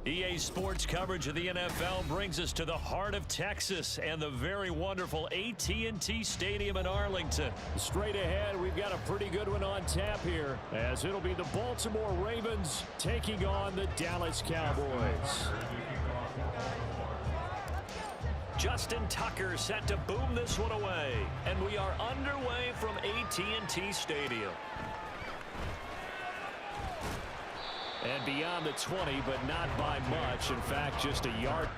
EA Sports coverage of the NFL brings us to the heart of Texas and the very wonderful AT&T Stadium in Arlington. Straight ahead, we've got a pretty good one on tap here, as it'll be the Baltimore Ravens taking on the Dallas Cowboys. Justin Tucker set to boom this one away, and we are underway from AT&T Stadium. And beyond the 20, but not by much. In fact, just a yard.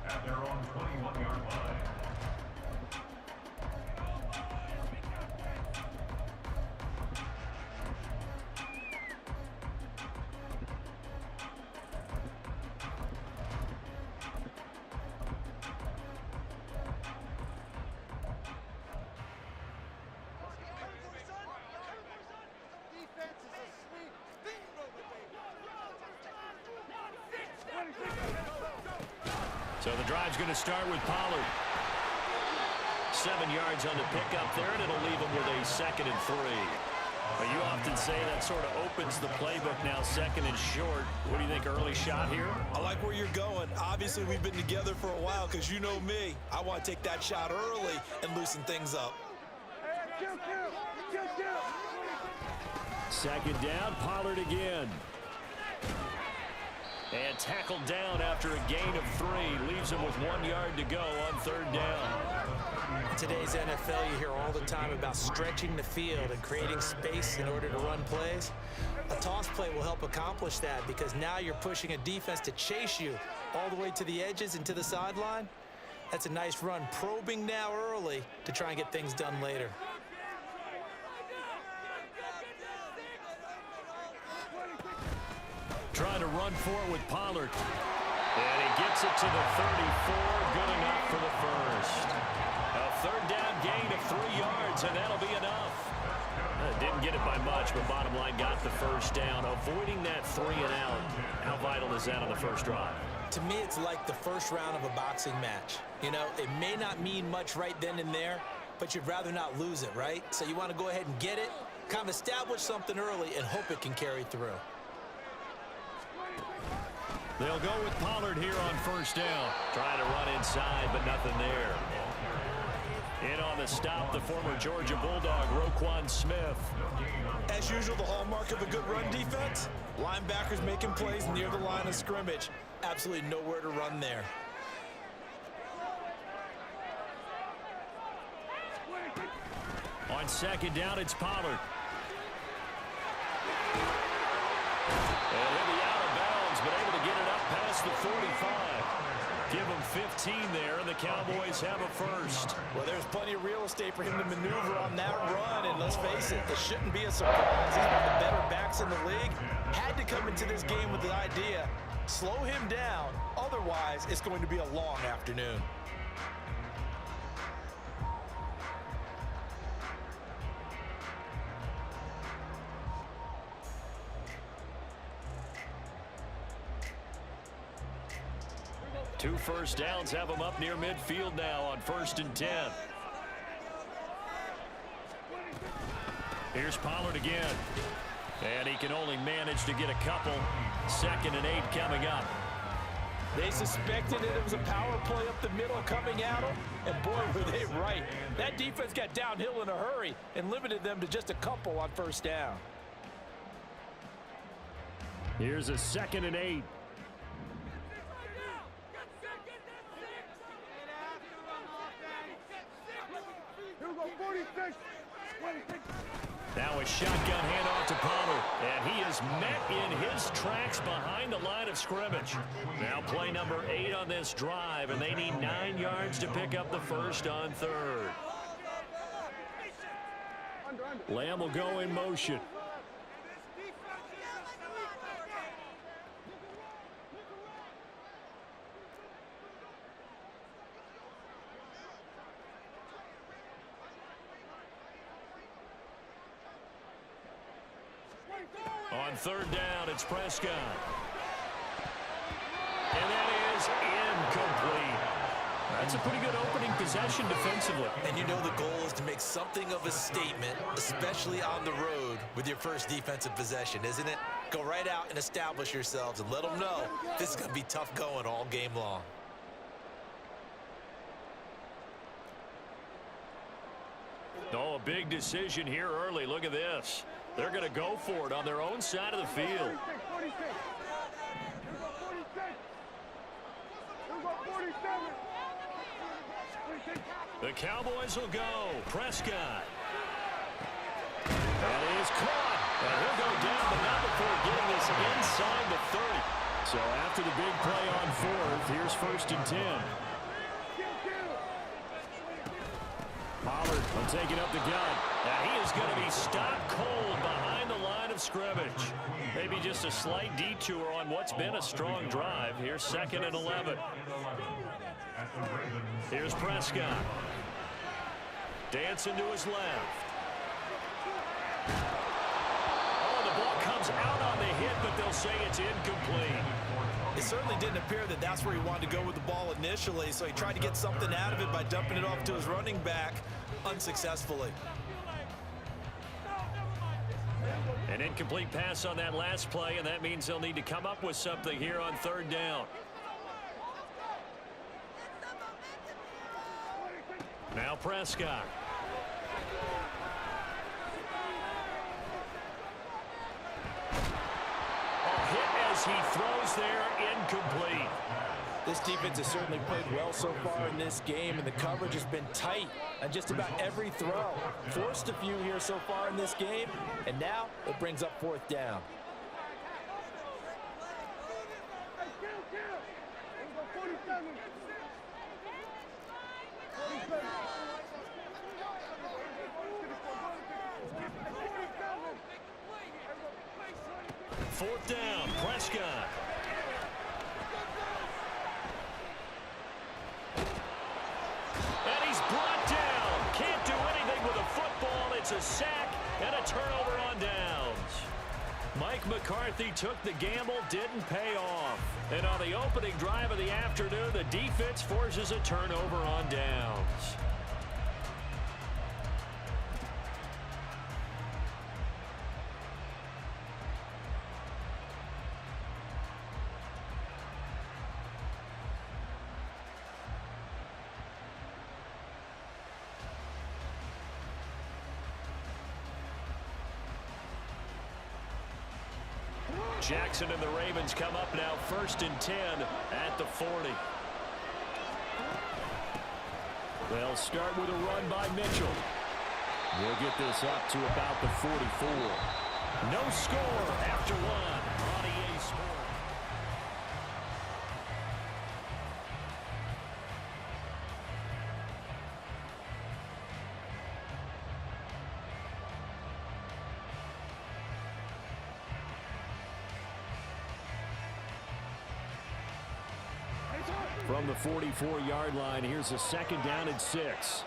At their own 21-yard line. So the drive's going to start with Pollard. 7 yards on the pickup there, and it'll leave him with a 2nd and 3. But you often say that sort of opens the playbook now, 2nd and short. What do you think, early shot here? I like where you're going. Obviously, we've been together for a while because you know me. I want to take that shot early and loosen things up. 2nd down, Pollard again. And tackled down after a gain of 3. Leaves him with 1 yard to go on 3rd down. In today's NFL, you hear all the time about stretching the field and creating space in order to run plays. A toss play will help accomplish that because now you're pushing a defense to chase you all the way to the edges and to the sideline. That's a nice run, probing now early to try and get things done later. Trying to run for it with Pollard. And he gets it to the 34. Good enough for the first. A 3rd down gain of 3 yards, and that'll be enough. Didn't get it by much, but bottom line got the first down. Avoiding that 3 and out. How vital is that on the first drive? To me, it's like the first round of a boxing match. You know, it may not mean much right then and there, but you'd rather not lose it, right? So you want to go ahead and get it, kind of establish something early, and hope it can carry through. They'll go with Pollard here on 1st down. Trying to run inside, but nothing there. In on the stop, the former Georgia Bulldog, Roquan Smith. As usual, the hallmark of a good run defense, linebackers making plays near the line of scrimmage. Absolutely nowhere to run there. On 2nd down, it's Pollard. And he'll be out of bounds, but able to get it up past the 45. Give him 15 there, and the Cowboys have a first. Well, there's plenty of real estate for him to maneuver on that run, and let's face it, this shouldn't be a surprise. He's one of the better backs in the league. Had to come into this game with the idea, slow him down, otherwise it's going to be a long afternoon. Two first downs have him up near midfield now on 1st and 10. Here's Pollard again. And he can only manage to get a couple. 2nd and 8 coming up. They suspected it was a power play up the middle coming at them, and boy, were they right. That defense got downhill in a hurry and limited them to just a couple on 1st down. Here's a 2nd and 8. Now a shotgun handoff to Pollard, and he is met in his tracks behind the line of scrimmage. Now play number 8 on this drive, and they need 9 yards to pick up the first on third. Lamb will go in motion. On third down, it's Prescott. And that is incomplete. That's a pretty good opening possession defensively. And you know the goal is to make something of a statement, especially on the road with your first defensive possession, isn't it? Go right out and establish yourselves and let them know this is going to be tough going all game long. Oh, a big decision here early. Look at this. They're going to go for it on their own side of the field. The Cowboys will go. Prescott. That is caught. And he'll go down, but not before getting this inside the 30. So after the big play on fourth, here's 1st and 10. Pollard taking up the gun. Now he is going to be stopped cold behind the line of scrimmage. Maybe just a slight detour on what's been a strong drive. Here's 2nd and 11. Here's Prescott. Dancing to his left. Oh, the ball comes out on the hit, but they'll say it's incomplete. It certainly didn't appear that that's where he wanted to go with the ball initially, so he tried to get something out of it by dumping it off to his running back unsuccessfully. An incomplete pass on that last play, and that means they'll need to come up with something here on third down. Now Prescott. He throws there, incomplete. This defense has certainly played well so far in this game, and the coverage has been tight on just about every throw. Forced a few here so far in this game, and now it brings up 4th down. Fourth down, Prescott. And he's brought down. Can't do anything with a football. It's a sack and a turnover on downs. Mike McCarthy took the gamble, didn't pay off. And on the opening drive of the afternoon, the defense forces a turnover on downs. Jackson and the Ravens come up now, 1st and 10 at the 40. They'll start with a run by Mitchell. We'll get this up to about the 44. No score after one on EA Sports. From the 44-yard line, here's a 2nd down and 6.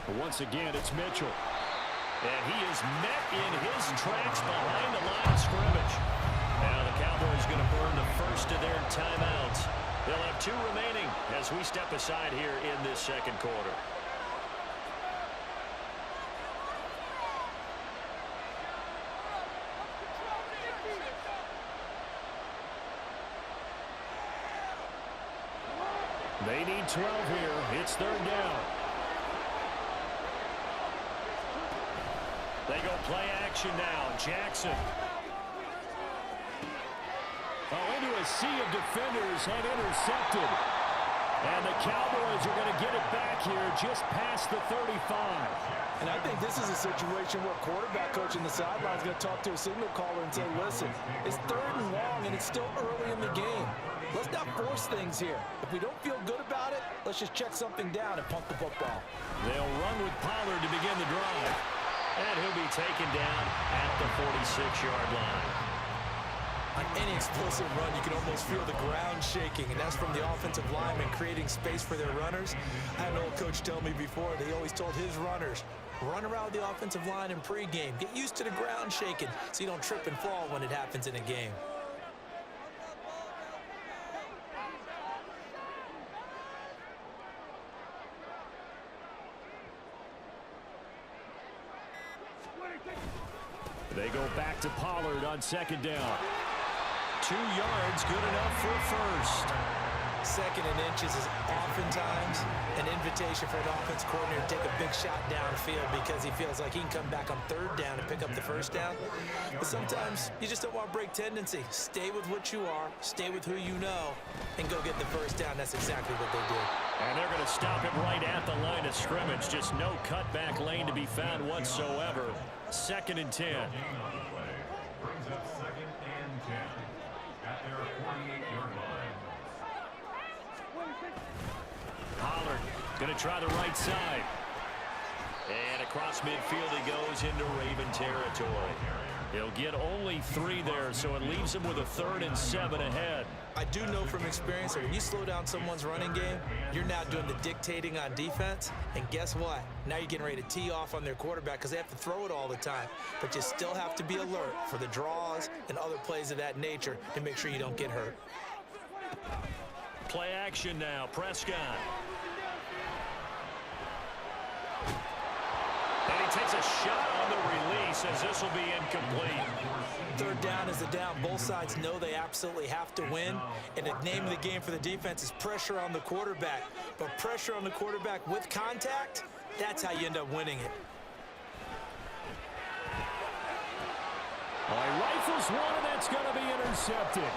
But once again, it's Mitchell. And he is met in his tracks behind the line of scrimmage. Now the Cowboys going to burn the first of their timeouts. They'll have 2 remaining as we step aside here in this 2nd quarter. They need 12 here. It's 3rd down. They go play action now. Jackson. Oh, into a a sea of defenders and intercepted. And the Cowboys are going to get it back here just past the 35. And I think this is a situation where quarterback coach in the sideline is going to talk to a signal caller and say, listen, it's 3rd and long, and it's still early in the game. Let's not force things here. If we don't feel good about it, let's just check something down and punt the football. They'll run with Pollard to begin the drive. And he'll be taken down at the 46-yard line. On any explosive run, you can almost feel the ground shaking, and that's from the offensive linemen creating space for their runners. I had an old coach tell me before, that he always told his runners, run around the offensive line in pregame. Get used to the ground shaking so you don't trip and fall when it happens in a game. They go back to Pollard on 2nd down. 2 yards, good enough for first. 2nd and inches is oftentimes an invitation for an offense coordinator to take a big shot downfield because he feels like he can come back on 3rd down and pick up the first down. But sometimes you just don't want to break tendency. Stay with what you are, stay with who you know, and go get the first down. That's exactly what they did. And they're going to stop him right at the line of scrimmage. Just no cutback lane to be found whatsoever. 2nd and 10. Brings up 2nd and 10 at their 48-yard line. Pollard going to try the right side. And across midfield he goes into Raven territory. He'll get only 3 there, so it leaves him with a 3rd and 7 ahead. I do know from experience that when you slow down someone's running game, you're now doing the dictating on defense. And guess what? Now you're getting ready to tee off on their quarterback because they have to throw it all the time. But you still have to be alert for the draws and other plays of that nature to make sure you don't get hurt. Play action now, Prescott. And he takes a shot on the release as this will be incomplete. 3rd down is the down. Both sides know they absolutely have to win. And the name of the game for the defense is pressure on the quarterback. But pressure on the quarterback with contact, that's how you end up winning it. He rifles one, and that's going to be intercepted.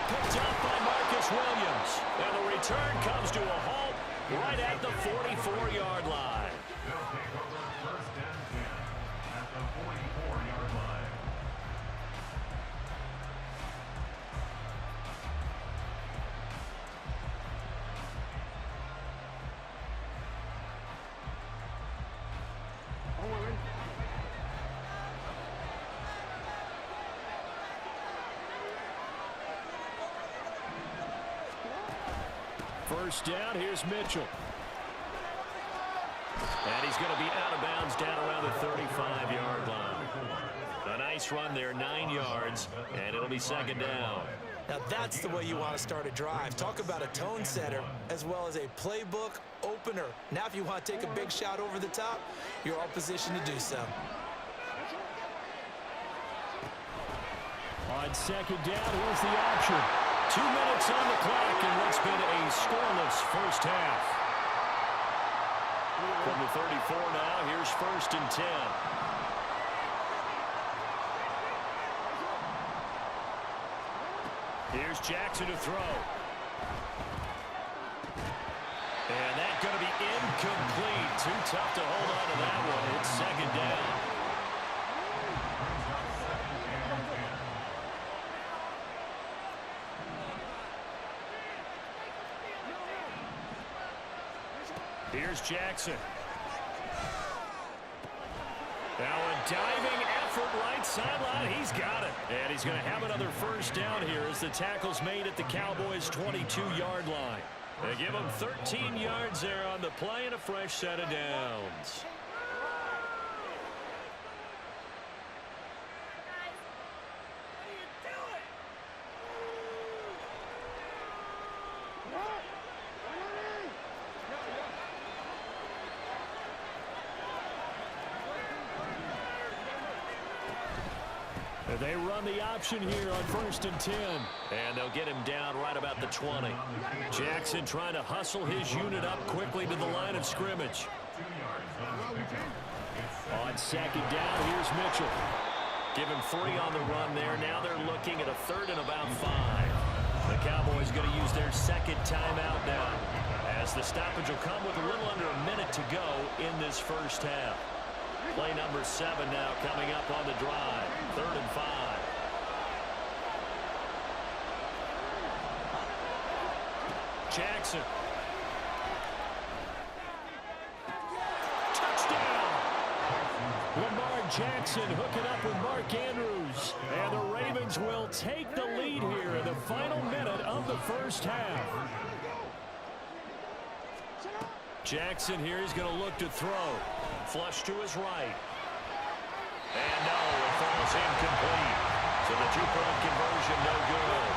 Picked up by Marcus Williams. And the return comes to a halt right at the 44-yard line. They'll take over 1st and 10 at the 44-yard line. First down, here's Mitchell. And he's going to be out of bounds down around the 35-yard line. A nice run there, 9 yards, and it'll be 2nd down. Now that's the way you want to start a drive. Talk about a tone setter as well as a playbook opener. Now if you want to take a big shot over the top, you're all positioned to do so. On 2nd down, here's the option. 2 minutes on the clock in what's been a scoreless first half. From the 34 now, here's 1st and 10. Here's Jackson to throw. And that's going to be incomplete. Too tough to hold on to that one. It's 2nd down. Here's Jackson. Now a diving effort right sideline. He's got it. And he's going to have another first down here as the tackle's made at the Cowboys' 22-yard line. They give him 13 yards there on the play and a fresh set of downs. They run the option here on 1st and 10. And they'll get him down right about the 20. Jackson trying to hustle his unit up quickly to the line of scrimmage. On 2nd down, here's Mitchell. Give him 3 on the run there. Now they're looking at a 3rd and about 5. Cowboys going to use their second timeout now, as the stoppage will come with a little under a minute to go in this first half. Play number 7 now coming up on the drive. 3rd and 5. Jackson. Touchdown! Lamar Jackson hooking up with Mark Andrews. And the Ravens will take the lead here in the final minute of the first half. Jackson here is going to look to throw. Flush to his right. And no, it falls incomplete. So the 2-point conversion no good.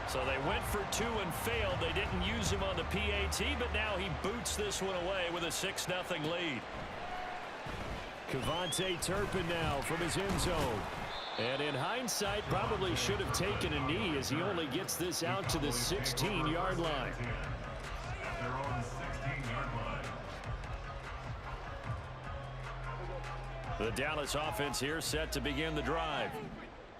So they went for 2 and failed. They didn't use him on the PAT, but now he boots this one away with a 6-0 lead. Kevontae Turpin now from his end zone. And in hindsight, probably should have taken a knee as he only gets this out to the 16-yard line. The Dallas offense here set to begin the drive.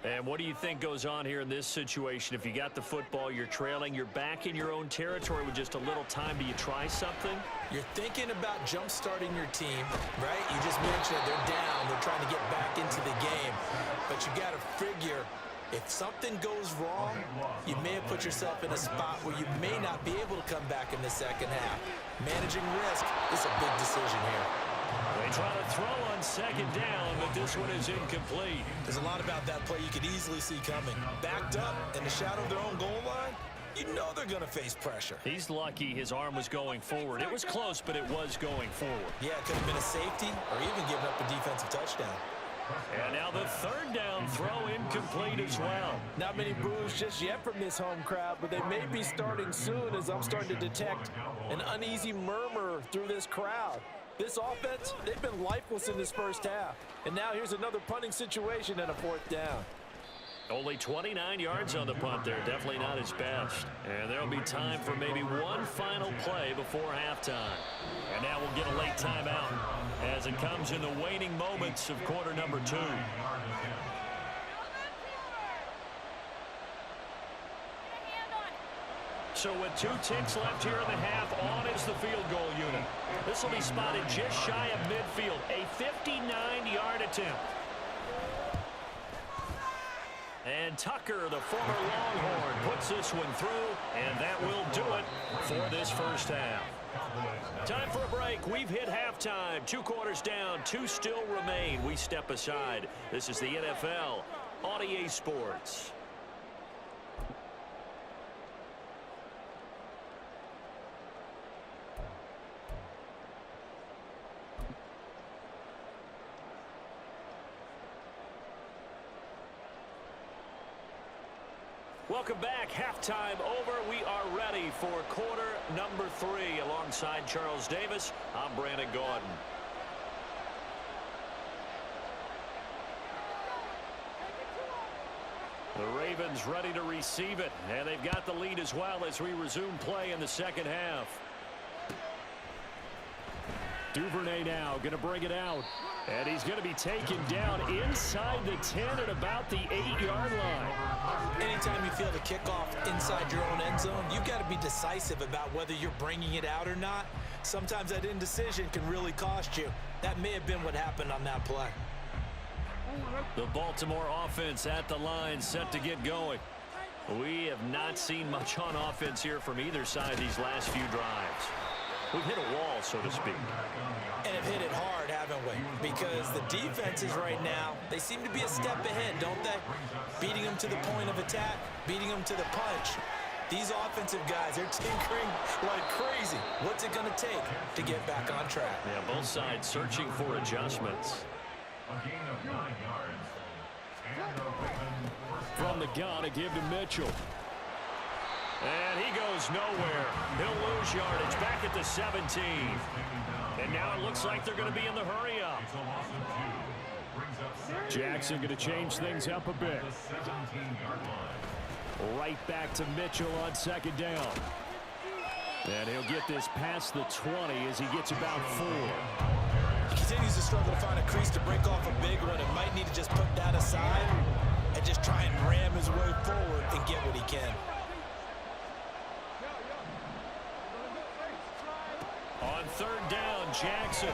And what do you think goes on here in this situation? If you got the football, you're trailing, you're back in your own territory with just a little time. Do you try something? You're thinking about jump-starting your team, right? You just mentioned they're down. They're trying to get back into the game. But you got to figure, if something goes wrong, you may have put yourself in a spot where you may not be able to come back in the second half. Managing risk is a big decision here. They try to throw on second down, but this one is incomplete. There's a lot about that play you could easily see coming. Backed up in the shadow of their own goal line, you know they're going to face pressure. He's lucky his arm was going forward. It was close, but it was going forward. Yeah, it could have been a safety or even giving up a defensive touchdown. And now the 3rd down throw incomplete as well. Not many boos just yet from this home crowd, but they may be starting soon as I'm starting to detect an uneasy murmur through this crowd. This offense, they've been lifeless in this first half. And now here's another punting situation and a 4th down. Only 29 yards on the punt there. Definitely not his best. And there'll be time for maybe one final play before halftime. And now we'll get a late timeout as it comes in the waning moments of quarter number 2. So with 2 ticks left here in the half, on is the field goal unit. This will be spotted just shy of midfield. A 59-yard attempt. And Tucker, the former Longhorn, puts this one through, and that will do it for this first half. Time for a break. We've hit halftime. 2 quarters down, 2 still remain. We step aside. This is the NFL on EA Sports. Welcome back. Halftime over. We are ready for quarter number 3. Alongside Charles Davis, I'm Brandon Gordon. The Ravens ready to receive it, and they've got the lead as well as we resume play in the second half. Duvernay now going to bring it out. And he's going to be taken down inside the 10 at about the 8-yard line. Anytime you feel the kickoff inside your own end zone, you've got to be decisive about whether you're bringing it out or not. Sometimes that indecision can really cost you. That may have been what happened on that play. The Baltimore offense at the line, set to get going. We have not seen much on offense here from either side these last few drives. We've hit a wall, so to speak. And have hit it hard, haven't we? Because the defenses right now, they seem to be a step ahead, don't they? Beating them to the point of attack, beating them to the punch. These offensive guys, they're tinkering like crazy. What's it going to take to get back on track? Yeah, both sides searching for adjustments. A gain of 9 yards. And the Ravens From the gun, a give to Mitchell. And he goes nowhere. He'll lose yardage back at the 17. And now it looks like they're going to be in the hurry up. Jackson going to change things up a bit. Right back to Mitchell on second down. And he'll get this past the 20 as he gets about 4. struggle to find a crease to break off a big one and might need to just put that aside and just try and ram his way forward and get what he can. On third down, Jackson.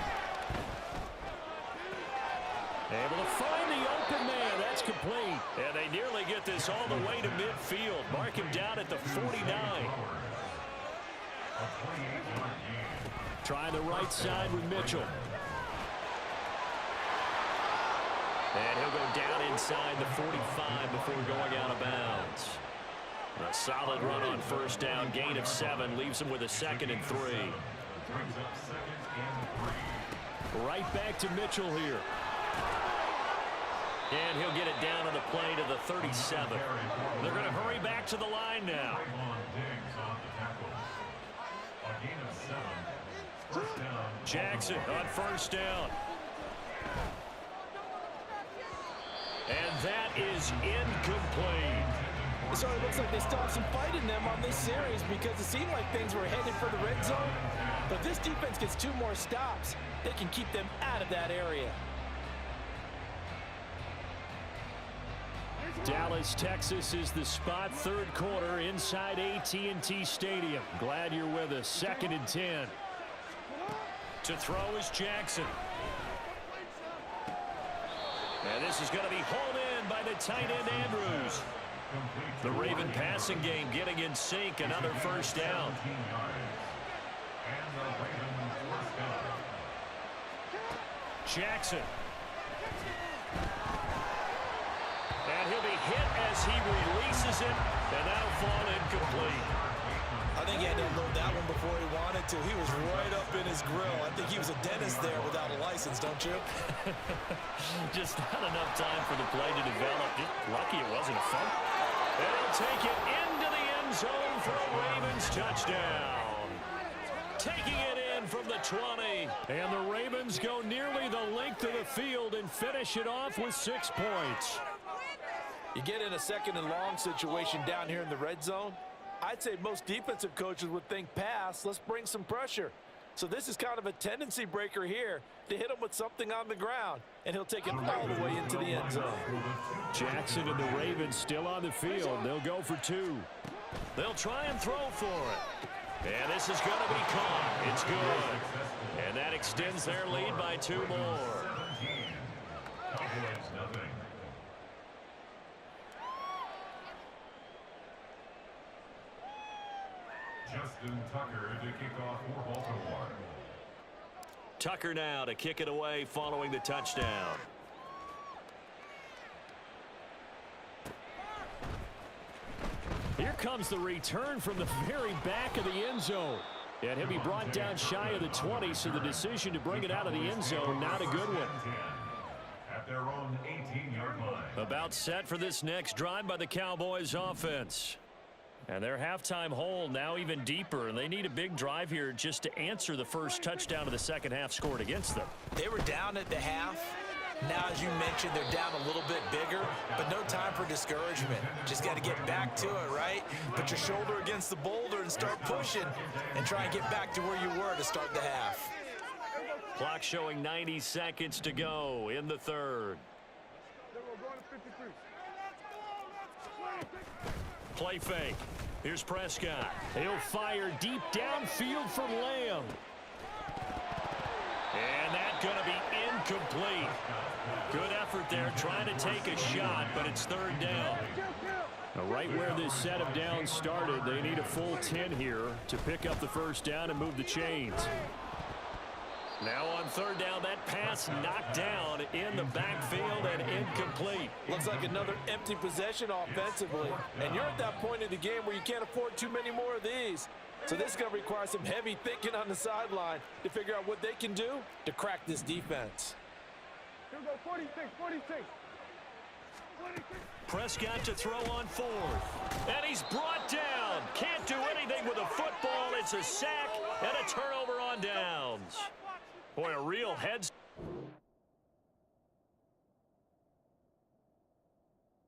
Able to find the open man. That's complete. And they nearly get this all the way to midfield. Mark him down at the 49. Trying the right side with Mitchell. And he'll go down inside the 45 before going out of bounds. A solid run on first down. Gain of 7. Leaves him with a 2nd and 3. Right back to Mitchell here. And he'll get it down on the play to the 37. They're going to hurry back to the line now. Jackson on first down. And that is incomplete. So it looks like they still have some fight in them on this series because it seemed like things were headed for the red zone. But this defense gets 2 more stops. They can keep them out of that area. Dallas, Texas is the spot. Third quarter inside AT&T Stadium. Glad you're with us. 2nd and 10. To throw is Jackson. And this is going to be hauled in by the tight end Andrews. The Raven passing game getting in sync. Another first down. Jackson. And he'll be hit as he releases it. And that'll fall incomplete. I think he had to unload that one before he wanted to. He was right up in his grill. I think he was a dentist there without a license, don't you? Just not enough time for the play to develop. Just lucky it wasn't a fumble. And he'll take it into the end zone for a Ravens touchdown. Taking it in from the 20. And the Ravens go nearly the length of the field and finish it off with 6 points. You get in a 2nd and long situation down here in the red zone. I'd say most defensive coaches would think pass. Let's bring some pressure. So this is kind of a tendency breaker here to hit him with something on the ground. And he'll take it all the way into the end zone. Jackson and the Ravens still on the field. They'll go for 2. They'll try and throw for it. And this is going to be caught. It's good. And that extends their lead by 2 more. Justin Tucker to kick off for Baltimore. Tucker now to kick it away following the touchdown. Here comes the return from the very back of the end zone. And he'll be brought down shy of the 20, so the decision to bring it out of the end zone, not a good one. At their own 18-yard line. About set for this next drive by the Cowboys offense. And their halftime hole now even deeper, and they need a big drive here just to answer the first touchdown of the second half scored against them. They were down at the half. Now, as you mentioned, they're down a little bit bigger, but no time for discouragement. Just got to get back to it, right? Put your shoulder against the boulder and start pushing and try and get back to where you were to start the half. Clock showing 90 seconds to go in the third. Play fake. Here's Prescott. He'll fire deep downfield from Lamb. And that's going to be incomplete. Good effort there trying to take a shot, but it's third down. Now, right where this set of downs started, they need a full 10 here to pick up the first down and move the chains. Now on third down, that pass knocked down in the backfield and incomplete. Looks like another empty possession offensively. And you're at that point in the game where you can't afford too many more of these. So this is going to require some heavy thinking on the sideline to figure out what they can do to crack this defense. Here we go, 46, 46. Prescott to throw on fourth. And he's brought down. Can't do anything with a football. It's a sack and a turnover on downs. Boy, a real heads.